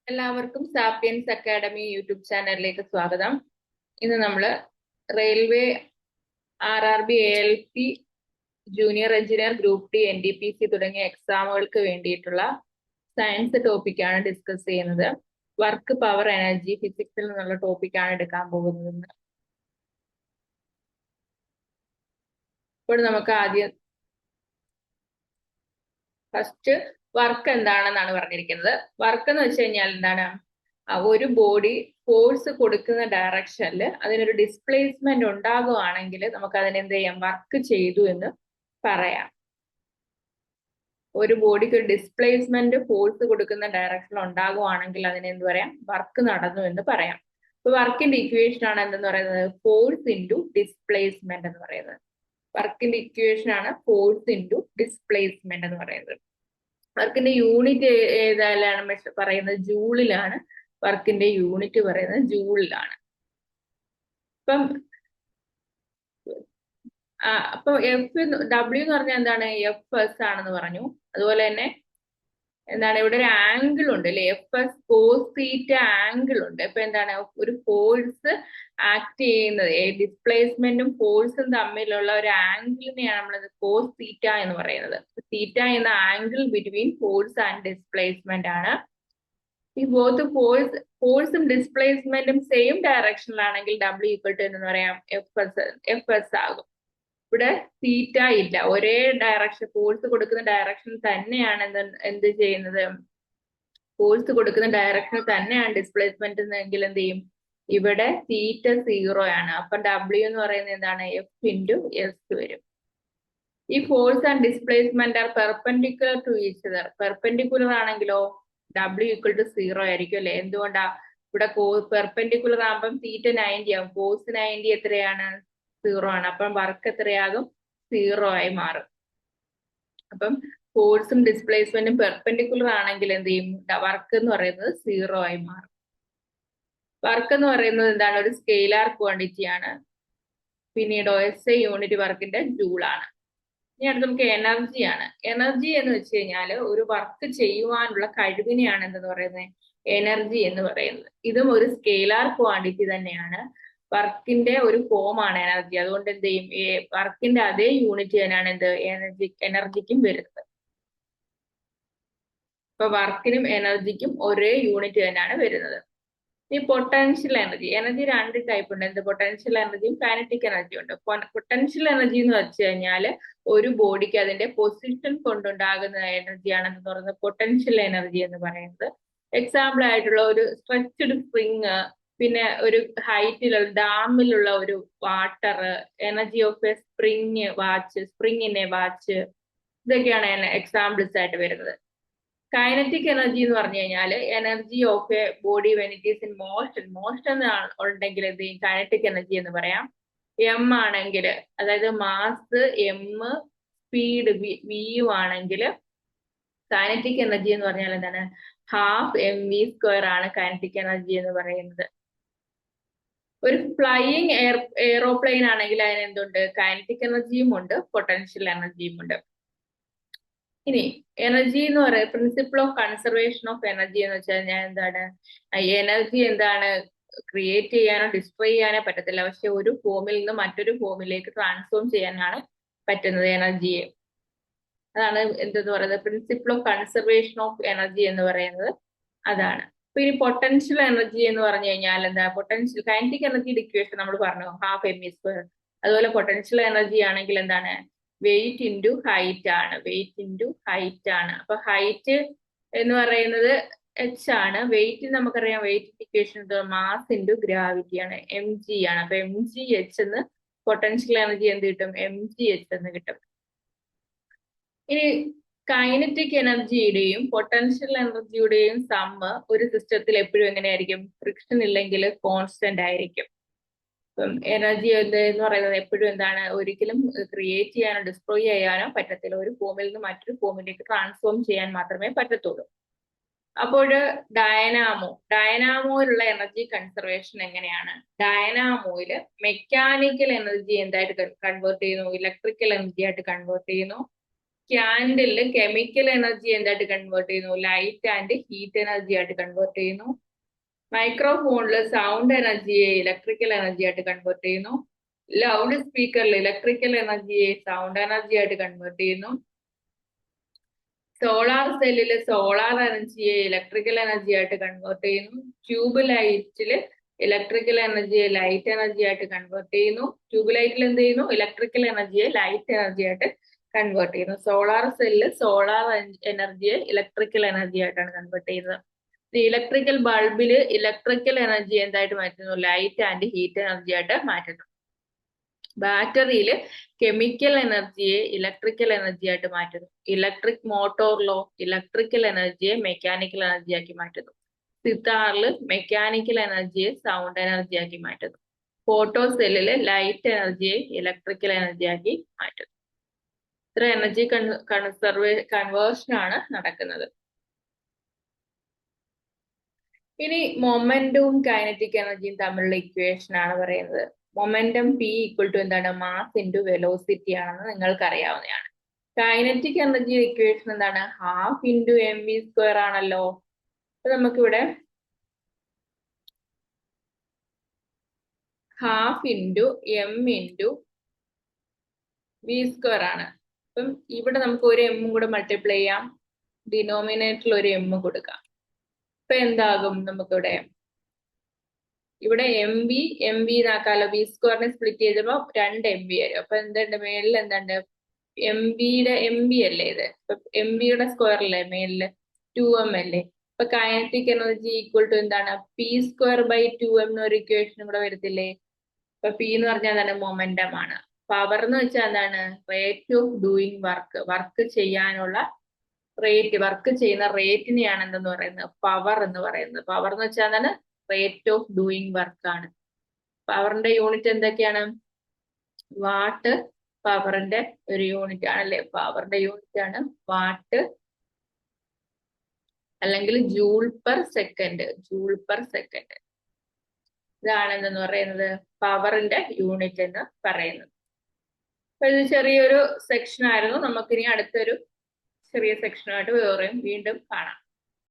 എല്ലാവർക്കും sapiens academy YouTube ചാനലിലേക്ക് സ്വാഗതം. ഇന്ന് നമ്മൾ railway RRB ALP junior engineer group D NTPC തുടങ്ങിയ എക്സാമുകൾക്ക് വേണ്ടിയിട്ടുള്ള സയൻസ് ടോപ്പിക്കാണ് ഡിസ്കസ് ചെയ്യുന്നത്. വർക്ക്, പവർ, എനർജി, ഫിസിക്സിൽ നിന്നുള്ള ടോപ്പിക്കാണ് എടുക്കാൻ പോകുന്നത്. ഇപ്പോൾ നമുക്ക് ആദ്യം ഫസ്റ്റ് വർക്ക് എന്താണെന്നാണ് പറഞ്ഞിരിക്കുന്നത്. വർക്ക് എന്ന് വെച്ച് കഴിഞ്ഞാൽ എന്താണ്? ഒരു ബോഡി ഫോഴ്സ് കൊടുക്കുന്ന ഡയറക്ഷനിൽ അതിനൊരു ഡിസ്പ്ലേസ്മെന്റ് ഉണ്ടാകുവാണെങ്കിൽ നമുക്ക് അതിന് എന്ത് ചെയ്യാം? വർക്ക് ചെയ്തു എന്ന് പറയാം. ഒരു ബോഡിക്ക് ഒരു ഡിസ്പ്ലേസ്മെന്റ് ഫോഴ്സ് കൊടുക്കുന്ന ഡയറക്ഷനിൽ ഉണ്ടാകുവാണെങ്കിൽ അതിന് എന്ത് പറയാം? വർക്ക് നടന്നു എന്ന് പറയാം. അപ്പൊ വർക്കിന്റെ ഇക്വേഷൻ ആണ് എന്തെന്ന് പറയുന്നത്? ഫോഴ്സ് ഇൻറ്റു ഡിസ്പ്ലേസ്മെന്റ് എന്ന് പറയുന്നത്. വർക്കിന്റെ ഇക്വേഷൻ ആണ് ഫോഴ്സ് ഇൻറ്റു ഡിസ്പ്ലേസ്മെന്റ് എന്ന് പറയുന്നത്. വർക്കിന്റെ യൂണിറ്റ് ഏതായാലാണ് പറയുന്നത്? ജൂളിലാണ്. വർക്കിന്റെ യൂണിറ്റ് പറയുന്നത് ജൂളിലാണ്. അപ്പൊ W എന്ന് പറഞ്ഞാൽ എന്താണ്? FS ആണെന്ന് പറഞ്ഞു. അതുപോലെ തന്നെ എന്താണ്, ഇവിടെ ഒരു ആംഗിൾ ഉണ്ട് അല്ലെ? FS cos θ ആംഗിൾ ഉണ്ട്. അപ്പൊ എന്താണ്? ഒരു ഫോഴ്സ് ആക്ട് ചെയ്യുന്നത്, ഡിസ്പ്ലേസ്മെന്റും ഫോഴ്സും തമ്മിലുള്ള ഒരു ആംഗിളിനെയാണ് നമ്മൾ cos θ എന്ന് പറയുന്നത്. θ എന്ന angle between force and displacement ആണ്. ഈ ബോത്ത് ഫോഴ്സും ഡിസ്പ്ലേസ്മെന്റും സെയിം ഡയറക്ഷനിലാണെങ്കിൽ W = എന്ന് പറയാം FS ആകും. ഇവിടെ തീറ്റ ഇല്ല, ഒരേ ഡയറക്ഷൻ, ഫോഴ്സ് കൊടുക്കുന്ന ഡയറക്ഷൻ തന്നെയാണ് എന്ത് ചെയ്യുന്നത്? ഫോഴ്സ് കൊടുക്കുന്ന ഡയറക്ഷൻ തന്നെയാണ് ഡിസ്പ്ലേസ്മെന്റ് എങ്കിൽ എന്ത് ചെയ്യും? ഇവിടെ തീറ്റ 0 ആണ്. അപ്പൊ W എന്ന് പറയുന്നത് എന്താണ്? F × S വരും. ഈ force and displacement are perpendicular to each other. Perpendicular ആണെങ്കിലോ W = 0 ആയിരിക്കും അല്ലെ? എന്തുകൊണ്ടാ? ഇവിടെ പെർപെൻഡിക്കുലർ ആകുമ്പം തീറ്റ 90 ആകും. കോസ് 90 എത്രയാണ്? 0 ആണ്. അപ്പം വർക്ക് എത്രയാകും? 0 ആയി മാറും. അപ്പം ഫോഴ്സും ഡിസ്പ്ലേസ്മെന്റും പെർപെൻഡിക്കുലർ ആണെങ്കിൽ എന്ത് ചെയ്യും? വർക്ക് എന്ന് പറയുന്നത് 0 ആയി മാറും. വർക്ക് എന്ന് പറയുന്നത് എന്താണ്? ഒരു സ്കെയിലാർ ക്വാണ്ടിറ്റി ആണ്. പിന്നീട് SI യൂണിറ്റ് വർക്കിന്റെ ജൂളാണ്. ഇനി അടുത്ത് നമുക്ക് എനർജി ആണ്. എനർജി എന്ന് വെച്ച് കഴിഞ്ഞാൽ ഒരു വർക്ക് ചെയ്യുവാനുള്ള കഴിവിനെയാണ് എന്തെന്ന് പറയുന്നത്? എനർജി എന്ന് പറയുന്നത്. ഇതും ഒരു സ്കെയിലാർ ക്വാണ്ടിറ്റി തന്നെയാണ്. വർക്കിന്റെ ഒരു ഫോം ആണ് എനർജി. അതുകൊണ്ട് എന്ത് ചെയ്യും? വർക്കിന്റെ അതേ യൂണിറ്റ് തന്നെയാണ് എന്ത്? എനർജിക്കും വരുന്നത്. ഇപ്പൊ വർക്കിനും എനർജിക്കും ഒരേ യൂണിറ്റ് തന്നെയാണ് വരുന്നത്. ഈ പൊട്ടൻഷ്യൽ എനർജി. എനർജി 2 ടൈപ്പ് ഉണ്ട്. എന്ത്? പൊട്ടൻഷ്യൽ എനർജിയും കൈനറ്റിക് എനർജിയും ഉണ്ട്. പൊട്ടൻഷ്യൽ എനർജി എന്ന് വെച്ച് കഴിഞ്ഞാൽ ഒരു ബോഡിക്ക് അതിന്റെ പൊസിഷൻ കൊണ്ടുണ്ടാകുന്ന എനർജിയാണ് എന്ന് പറയുന്നത് പൊട്ടൻഷ്യൽ എനർജി എന്ന് പറയുന്നത്. എക്സാമ്പിൾ ആയിട്ടുള്ള ഒരു സ്ട്രെച്ച്ഡ് സ്പ്രിങ്, പിന്നെ ഒരു ഹൈറ്റിലുള്ള ഡാമിലുള്ള ഒരു water, energy of A spring watch, spring in A watch, ഇതൊക്കെയാണ് എക്സാമ്പിൾസ് ആയിട്ട് വരുന്നത്. കൈനറ്റിക് എനർജി എന്ന് പറഞ്ഞു കഴിഞ്ഞാൽ energy of A body when it is in motion ഉണ്ടെങ്കിൽ എന്ത് ചെയ്യും? കൈനറ്റിക് എനർജി എന്ന് പറയാം. M ആണെങ്കിൽ, അതായത് മാസ് M, സ്പീഡ് V ആണെങ്കിൽ കൈനറ്റിക് എനർജി എന്ന് പറഞ്ഞാൽ എന്താണ്? 12 mv² ആണ് കൈനറ്റിക് എനർജി എന്ന് പറയുന്നത്. ഒരു ഫ്ലൈയിങ് എയറോപ്ലെയിൻ ആണെങ്കിൽ അതിന് എന്തുണ്ട്? കൈനറ്റിക് എനർജിയും ഉണ്ട്, പൊട്ടൻഷ്യൽ എനർജിയും ഉണ്ട്. ഇനി എനർജി എന്ന് പറയുന്നത് principle of conservation of energy എന്ന് വെച്ച് കഴിഞ്ഞാൽ എന്താണ്? എനർജി എന്താണ്? ക്രിയേറ്റ് ചെയ്യാനോ ഡിസ്ട്രോയ് ചെയ്യാനോ പറ്റത്തില്ല. പക്ഷെ ഒരു ഫോമിൽ നിന്ന് മറ്റൊരു ഫോമിലേക്ക് ട്രാൻസ്ഫോം ചെയ്യാനാണ് പറ്റുന്നത് എനർജിയെ. അതാണ് എന്തെന്ന് പറയുന്നത്? Principle of conservation of energy എന്ന് പറയുന്നത് അതാണ്. അപ്പൊ ഇനി പൊട്ടൻഷ്യൽ എനർജി എന്ന് പറഞ്ഞു കഴിഞ്ഞാൽ എന്താ? പൊട്ടൻഷ്യൽ കൈനറ്റിക് എനർജിയുടെ ഇക്വേഷൻ നമ്മൾ പറഞ്ഞു, 12 mv². അതുപോലെ പൊട്ടൻഷ്യൽ എനർജി ആണെങ്കിൽ എന്താണ്? വെയിറ്റ് ഇൻറ്റു ഹൈറ്റ് ആണ്. വെയിറ്റ് ഇൻറ്റു ഹൈറ്റ് ആണ്. അപ്പൊ ഹൈറ്റ് എന്ന് പറയുന്നത് h ആണ്. വെയിറ്റ് നമുക്കറിയാം, weight equation mass into gravity ആണ്, mg ആണ്. അപ്പൊ mgh എന്ന് പൊട്ടൻഷ്യൽ എനർജി എന്ത് കിട്ടും? mgh എന്ന് കിട്ടും. ഇനി കൈനറ്റിക് എനർജിയുടെയും പൊട്ടൻഷ്യൽ എനർജിയുടെയും സമ്മ് ഒരു സിസ്റ്റത്തിൽ എപ്പോഴും എങ്ങനെയായിരിക്കും? ഫ്രിക്ഷൻ ഇല്ലെങ്കിൽ കോൺസ്റ്റന്റ് ആയിരിക്കും. എനർജി എന്ന് പറയുന്നത് എപ്പോഴും എന്താണ്? ഒരിക്കലും ക്രിയേറ്റ് ചെയ്യാനോ ഡിസ്ട്രോയ് ചെയ്യാനോ പറ്റത്തില്ല. ഒരു ഫോമിൽ നിന്ന് മറ്റൊരു ഫോമിലേക്ക് ട്രാൻസ്ഫോം ചെയ്യാൻ മാത്രമേ പറ്റത്തുള്ളൂ. അപ്പോൾ ഡയനാമോയിലുള്ള എനർജി കൺസർവേഷൻ എങ്ങനെയാണ്? ഡയനാമോയിൽ മെക്കാനിക്കൽ എനർജി എന്തായിട്ട് കൺവേർട്ട് ചെയ്യുന്നു? ഇലക്ട്രിക്കൽ എനർജി ആയിട്ട് കൺവേർട്ട് ചെയ്യുന്നു. ക്യാൻഡില് കെമിക്കൽ എനർജി എന്തായിട്ട് കൺവേർട്ട് ചെയ്യുന്നു? ലൈറ്റ് ആൻഡ് ഹീറ്റ് എനർജി ആയിട്ട് കൺവേർട്ട് ചെയ്യുന്നു. മൈക്രോഫോണില് സൗണ്ട് എനർജിയെ ഇലക്ട്രിക്കൽ എനർജി ആയിട്ട് കൺവേർട്ട് ചെയ്യുന്നു. ലൗഡ് സ്പീക്കറിൽ ഇലക്ട്രിക്കൽ എനർജിയെ സൗണ്ട് എനർജി ആയിട്ട് കൺവേർട്ട് ചെയ്യുന്നു. സോളാർ സെല്ലില് സോളാർ എനർജിയെ ഇലക്ട്രിക്കൽ എനർജി ആയിട്ട് കൺവേർട്ട് ചെയ്യുന്നു. ട്യൂബ് ലൈറ്റില് ഇലക്ട്രിക്കൽ എനർജിയെ ലൈറ്റ് എനർജി ആയിട്ട് കൺവേർട്ട് ചെയ്യുന്നു. ട്യൂബ് ലൈറ്റിൽ എന്ത് ചെയ്യുന്നു? ഇലക്ട്രിക്കൽ എനർജിയെ ലൈറ്റ് എനർജി ആയിട്ട് കൺവേർട്ട് ചെയ്യുന്നു. സോളാർ സെല്ല് സോളാർ എനർജിയെ ഇലക്ട്രിക്കൽ എനർജി ആയിട്ടാണ് കൺവേർട്ട് ചെയ്യുന്നത്. ഇലക്ട്രിക്കൽ ബൾബില് ഇലക്ട്രിക്കൽ എനർജി എന്തായിട്ട് മാറ്റുന്നു? ലൈറ്റ് ആൻഡ് ഹീറ്റ് എനർജി ആയിട്ട് മാറ്റുന്നു. ബാറ്ററിയിൽ കെമിക്കൽ എനർജിയെ ഇലക്ട്രിക്കൽ എനർജി ആയിട്ട് മാറ്റുന്നു. ഇലക്ട്രിക് മോട്ടോറിലോ ഇലക്ട്രിക്കൽ എനർജിയെ മെക്കാനിക്കൽ എനർജി ആക്കി മാറ്റുന്നു. സിത്താറിൽ മെക്കാനിക്കൽ എനർജിയെ സൗണ്ട് എനർജി ആക്കി മാറ്റുന്നു. ഫോട്ടോ സെല്ലില് ലൈറ്റ് എനർജിയെ ഇലക്ട്രിക്കൽ എനർജി ആക്കി മാറ്റുന്നു. ഇത്ര എനർജി കൺവേർഷൻ ആണ് നടക്കുന്നത്. ഇനി മൊമെന്റവും കൈനറ്റിക് എനർജിയും തമ്മിലുള്ള ഇക്വേഷൻ ആണ് പറയുന്നത്. മൊമെന്റം P ഈക്വൽ ടു എന്താണ്? മാസ് ഇൻറ്റു വെലോസിറ്റി ആണെന്ന് നിങ്ങൾക്ക് അറിയാവുന്നതാണ്. കൈനറ്റിക് എനർജി ഇക്വേഷൻ എന്താണ്? ഹാഫ് ഇൻറ്റു mv സ്ക്വയർ ആണല്ലോ. അപ്പൊ നമുക്കിവിടെ half into m into v square ആണ്. അപ്പം ഇവിടെ നമുക്ക് ഒരു m കൂടെ മൾട്ടിപ്ലൈ ചെയ്യാം. ഡിനോമിനേറ്ററിൽ ഒരു m കൊടുക്കാം. അപ്പൊ എന്താകും? നമുക്കിവിടെ ഇവിടെ എം വി നാക്കാലോ. വി സ്ക്വയറിനെ സ്പ്ലിറ്റ് ചെയ്തപ്പോ 2 MV വരും. അപ്പൊ എന്തുണ്ട്? മേളിൽ എന്തുണ്ട്? എം ബി അല്ലേ ഇത്? എം ബിയുടെ സ്ക്വയർ അല്ലേ മേളില്? 2m അല്ലേ? അപ്പൊ കൈനറ്റിക് എനർജി ഈക്വൽ ടു എന്താണ്? പി സ്ക്വയർ ബൈ 2m എന്നൊരു ഇക്വേഷൻ കൂടെ വരത്തില്ലേ? അപ്പൊ പി എന്ന് പറഞ്ഞാൽ എന്താണ്? മൊമെന്റം ആണ്. പവർ എന്ന് വെച്ചാൽ എന്താണ്? Rate of doing work. Work ചെയ്യാനുള്ള റേറ്റ്, വർക്ക് ചെയ്യുന്ന റേറ്റിനെയാണ് എന്തെന്ന് പറയുന്നത്? പവർ എന്ന് പറയുന്നത്. പവർ എന്ന് വെച്ചാൽ എന്താണ്? റേറ്റ് ഓഫ് ഡൂയിങ് വർക്ക് ആണ്. പവറിന്റെ യൂണിറ്റ് എന്തൊക്കെയാണ്? വാട്ട് പവറിന്റെ ഒരു യൂണിറ്റ് ആണല്ലേ? പവറിന്റെ യൂണിറ്റ് ആണ് വാട്ട് അല്ലെങ്കിൽ joule per second. Joule per second ഇതാണ് എന്തെന്ന് പറയുന്നത്? പവറിന്റെ യൂണിറ്റ് എന്ന് പറയുന്നത്. അപ്പൊ ഇത് ചെറിയൊരു സെക്ഷൻ ആയിരുന്നു. നമുക്കിനി അടുത്തൊരു ചെറിയ സെക്ഷനുമായിട്ട് വീണ്ടും കാണാം.